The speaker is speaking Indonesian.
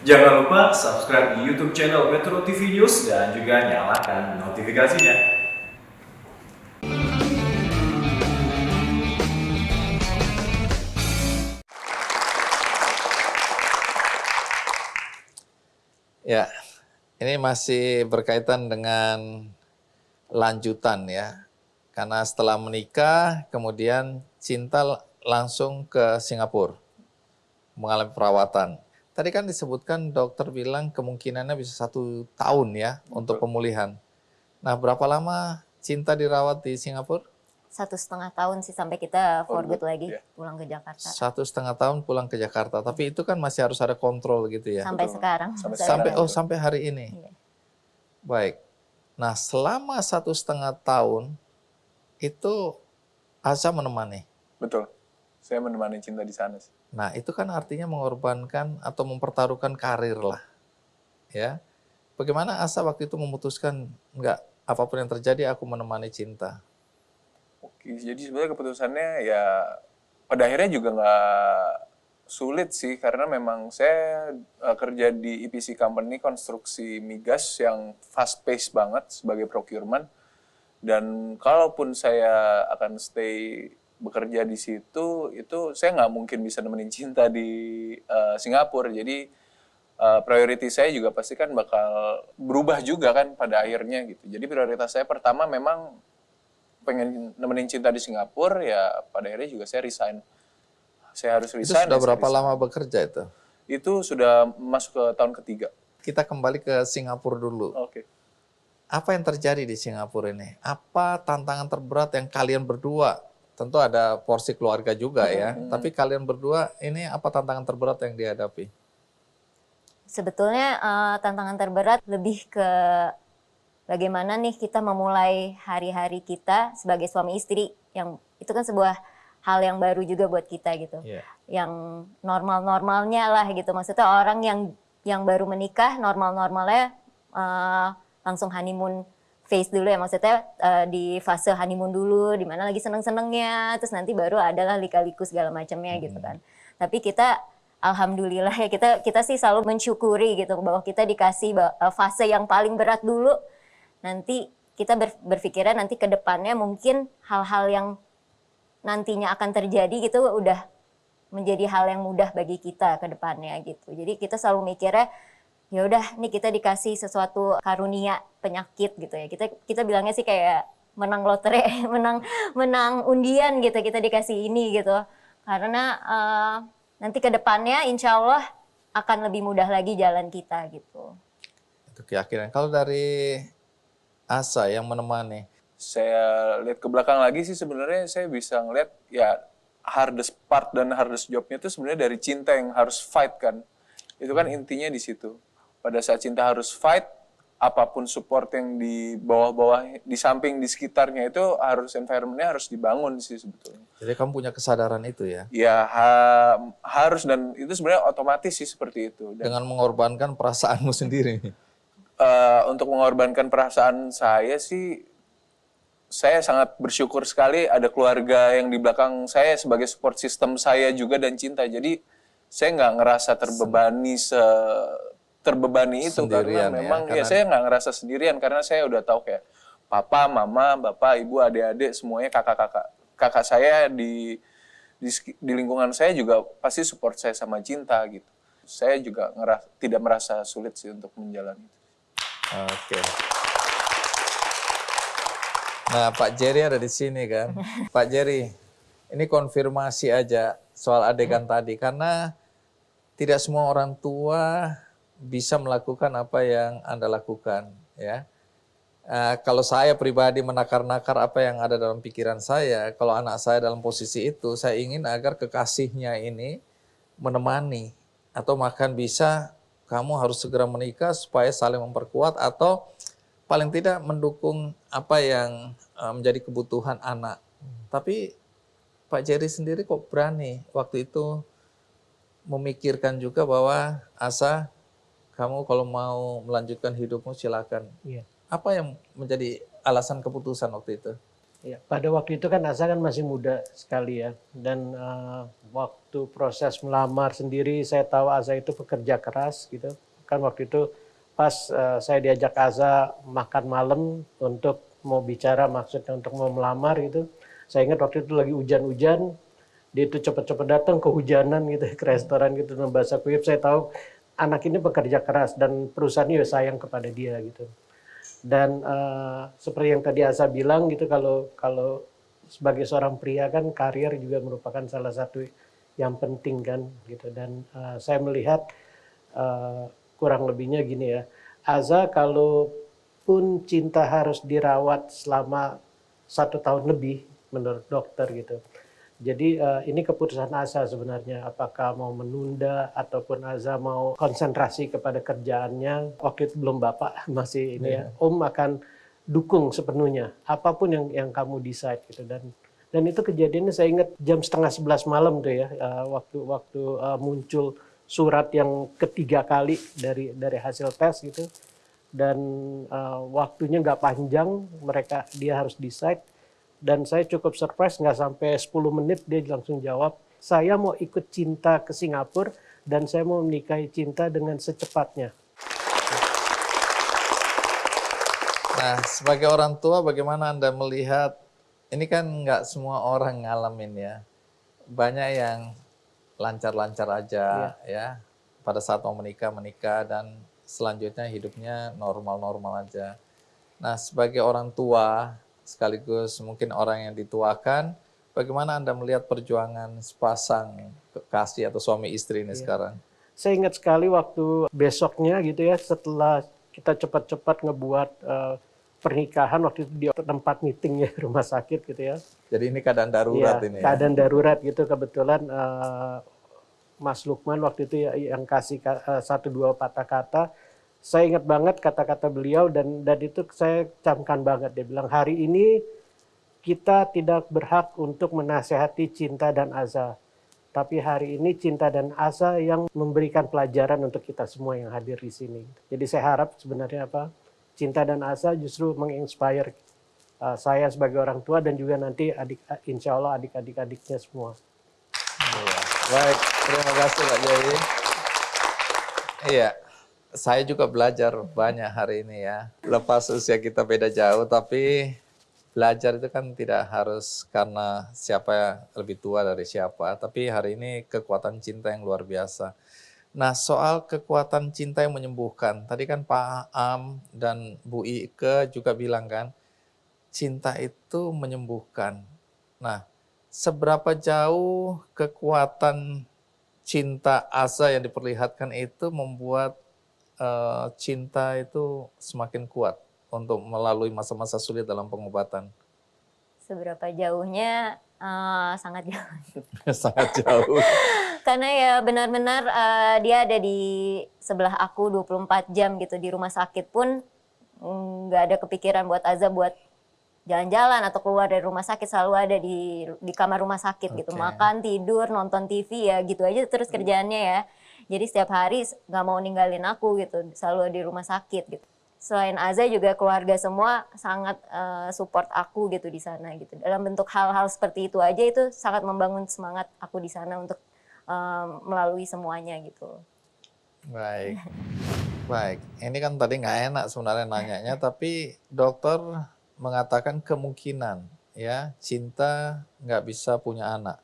Jangan lupa subscribe di YouTube channel Metro TV News dan juga nyalakan notifikasinya. Ya, ini masih berkaitan dengan lanjutan ya. Karena setelah menikah, kemudian Cinta langsung ke Singapura, mengalami perawatan. Tadi kan disebutkan dokter bilang kemungkinannya bisa 1 tahun ya untuk pemulihan. Nah, berapa lama Cinta dirawat di Singapura? 1,5 tahun sih sampai kita for good lagi pulang ke Jakarta. 1,5 tahun pulang ke Jakarta, tapi itu kan masih harus ada kontrol gitu ya? Sampai sekarang. Sampai hari ini? Iya. Baik. Nah, selama 1,5 tahun, itu Asa menemani. Betul, saya menemani Cinta di sana sih. Nah, itu kan artinya mengorbankan atau mempertaruhkan karir lah. Ya. Bagaimana Asa waktu itu memutuskan, enggak, apapun yang terjadi aku menemani Cinta? Oke, jadi sebenarnya keputusannya ya pada akhirnya juga nggak sulit sih, karena memang saya kerja di EPC company konstruksi migas yang fast pace banget sebagai procurement. Dan kalaupun saya akan stay bekerja di situ, itu saya nggak mungkin bisa nemenin Cinta di Singapura. Jadi prioritas saya juga pasti kan bakal berubah juga kan pada akhirnya gitu. Jadi prioritas saya pertama memang pengen nemenin Cinta di Singapura, ya pada akhirnya juga saya resign. Saya harus resign. Itu sudah berapa lama bekerja itu? Itu sudah masuk ke tahun ketiga. Kita kembali ke Singapura dulu. Oke. Apa yang terjadi di Singapura ini? Apa tantangan terberat yang kalian berdua? Tentu ada porsi keluarga juga ya. Tapi kalian berdua ini apa tantangan terberat yang dihadapi? Sebetulnya tantangan terberat lebih ke bagaimana nih kita memulai hari-hari kita sebagai suami istri. Yang itu kan sebuah hal yang baru juga buat kita gitu. Yeah. Yang normal-normalnya lah gitu. Maksudnya orang yang baru menikah normal-normalnya langsung honeymoon phase dulu ya, maksudnya di fase honeymoon dulu, di mana lagi seneng-senengnya, terus nanti baru adalah lika-liku segala macamnya gitu kan. Tapi kita alhamdulillah ya kita sih selalu mensyukuri gitu bahwa kita dikasih fase yang paling berat dulu. Nanti kita berpikirnya nanti ke depannya mungkin hal-hal yang nantinya akan terjadi gitu udah menjadi hal yang mudah bagi kita ke depannya gitu. Jadi kita selalu mikirnya ya udah nih kita dikasih sesuatu karunia penyakit gitu ya. Kita bilangnya sih kayak menang lotre, menang undian gitu, kita dikasih ini gitu. Karena nanti ke depannya insya Allah akan lebih mudah lagi jalan kita gitu. Itu keyakinan. Kalau dari Asa yang menemani, Saya lihat ke belakang lagi sih sebenarnya saya bisa ngeliat ya hardest part dan hardest jobnya itu sebenarnya dari Cinta yang harus fight kan. Itu kan intinya di situ. Pada saat Cinta harus fight, apapun support yang di bawah-bawah, di samping, di sekitarnya itu harus environment-nya harus dibangun sih sebetulnya. jadi kamu punya kesadaran itu ya? Ya harus, dan itu sebenarnya otomatis sih seperti itu. Dan, Dengan mengorbankan perasaanmu sendiri. untuk mengorbankan perasaan saya sih, saya sangat bersyukur sekali ada keluarga yang di belakang saya sebagai support system saya juga dan Cinta. Jadi saya nggak ngerasa terbebani itu Sendirian karena memang ya, ya saya nggak ngerasa sendirian karena saya udah tahu kayak papa, mama, bapak, ibu, adik-adik semuanya kakak saya di lingkungan saya juga pasti support saya sama Cinta gitu. Saya juga tidak merasa sulit sih untuk menjalani itu. Oke. Nah, Pak Jerry ada di sini kan. Pak Jerry, ini konfirmasi aja soal adegan tadi. Karena tidak semua orang tua bisa melakukan apa yang Anda lakukan. Ya. Kalau saya pribadi menakar-nakar apa yang ada dalam pikiran saya, kalau anak saya dalam posisi itu, saya ingin agar kekasihnya ini menemani. Atau bahkan bisa, kamu harus segera menikah supaya saling memperkuat atau paling tidak mendukung apa yang menjadi kebutuhan anak. Tapi Pak Jerry sendiri kok berani waktu itu memikirkan juga bahwa Asa, kamu kalau mau melanjutkan hidupmu silakan. Iya. Apa yang menjadi alasan keputusan waktu itu? Ya, pada waktu itu kan Asa kan masih muda sekali ya, dan waktu proses melamar sendiri saya tahu Asa itu pekerja keras gitu. Kan waktu itu pas saya diajak Asa makan malam untuk mau bicara maksudnya untuk mau melamar gitu. Saya ingat waktu itu lagi hujan-hujan, dia itu cepat-cepat datang kehujanan gitu ke restoran gitu dan bahasa kuyup saya tahu anak ini pekerja keras dan perusahaannya sayang kepada dia gitu. Dan seperti yang tadi Asa bilang gitu, kalau sebagai seorang pria kan karir juga merupakan salah satu yang penting kan gitu. Dan saya melihat kurang lebihnya gini ya, Asa kalaupun cinta harus dirawat selama 1 tahun lebih menurut dokter gitu. Jadi ini keputusan Asa sebenarnya, apakah mau menunda ataupun Asa mau konsentrasi kepada kerjaannya. Waktu itu belum bapak, masih ini ya. Om akan dukung sepenuhnya apapun yang kamu decide gitu. Dan itu kejadiannya saya ingat jam 10:30 malam tuh ya, waktu muncul surat yang ketiga kali dari hasil tes gitu. Dan waktunya nggak panjang, dia harus decide. Dan saya cukup surprise, nggak sampai 10 menit dia langsung jawab, saya mau ikut cinta ke Singapura dan saya mau menikahi cinta dengan secepatnya. Nah, sebagai orang tua bagaimana Anda melihat, ini kan nggak semua orang ngalamin ya. Banyak yang lancar-lancar aja ya. Pada saat mau menikah dan selanjutnya hidupnya normal-normal aja. Nah, sebagai orang tua sekaligus mungkin orang yang dituakan, bagaimana Anda melihat perjuangan sepasang kekasih atau suami istri ini sekarang? Saya ingat sekali waktu besoknya gitu ya, setelah kita cepat-cepat ngebuat pernikahan, waktu itu di tempat meetingnya rumah sakit gitu ya. Jadi ini keadaan darurat ini ya? Keadaan darurat gitu, kebetulan Mas Lukman waktu itu yang kasih 1-2 patah kata. Saya ingat banget kata-kata beliau dan itu saya camkan banget. Dia bilang, hari ini kita tidak berhak untuk menasehati Cinta dan Asa. Tapi hari ini Cinta dan Asa yang memberikan pelajaran untuk kita semua yang hadir di sini. Jadi saya harap sebenarnya Cinta dan Asa justru menginspire saya sebagai orang tua dan juga nanti insya Allah adik-adiknya semua. Baik, terima kasih Pak Jerry. Iya. Saya juga belajar banyak hari ini ya. Lepas usia kita beda jauh, tapi belajar itu kan tidak harus karena siapa yang lebih tua dari siapa. Tapi hari ini kekuatan cinta yang luar biasa. Nah, soal kekuatan cinta yang menyembuhkan. Tadi kan Pak Am dan Bu Ike juga bilang kan, cinta itu menyembuhkan. Nah, seberapa jauh kekuatan cinta Asa yang diperlihatkan itu membuat cinta itu semakin kuat untuk melalui masa-masa sulit dalam pengobatan? Seberapa jauhnya? Sangat jauh. Sangat jauh. Karena ya benar-benar dia ada di sebelah aku 24 jam gitu. Di rumah sakit pun nggak ada kepikiran buat Aza buat jalan-jalan atau keluar dari rumah sakit, selalu ada di kamar rumah sakit gitu. Makan, tidur, nonton TV ya gitu aja terus kerjaannya ya. Jadi setiap hari nggak mau ninggalin aku gitu, selalu di rumah sakit gitu. Selain Aza juga keluarga semua sangat support aku gitu di sana gitu. Dalam bentuk hal-hal seperti itu aja itu sangat membangun semangat aku di sana untuk melalui semuanya gitu. Baik, baik. Ini kan tadi nggak enak sebenarnya nanyanya, tapi dokter mengatakan kemungkinan ya Cinta nggak bisa punya anak.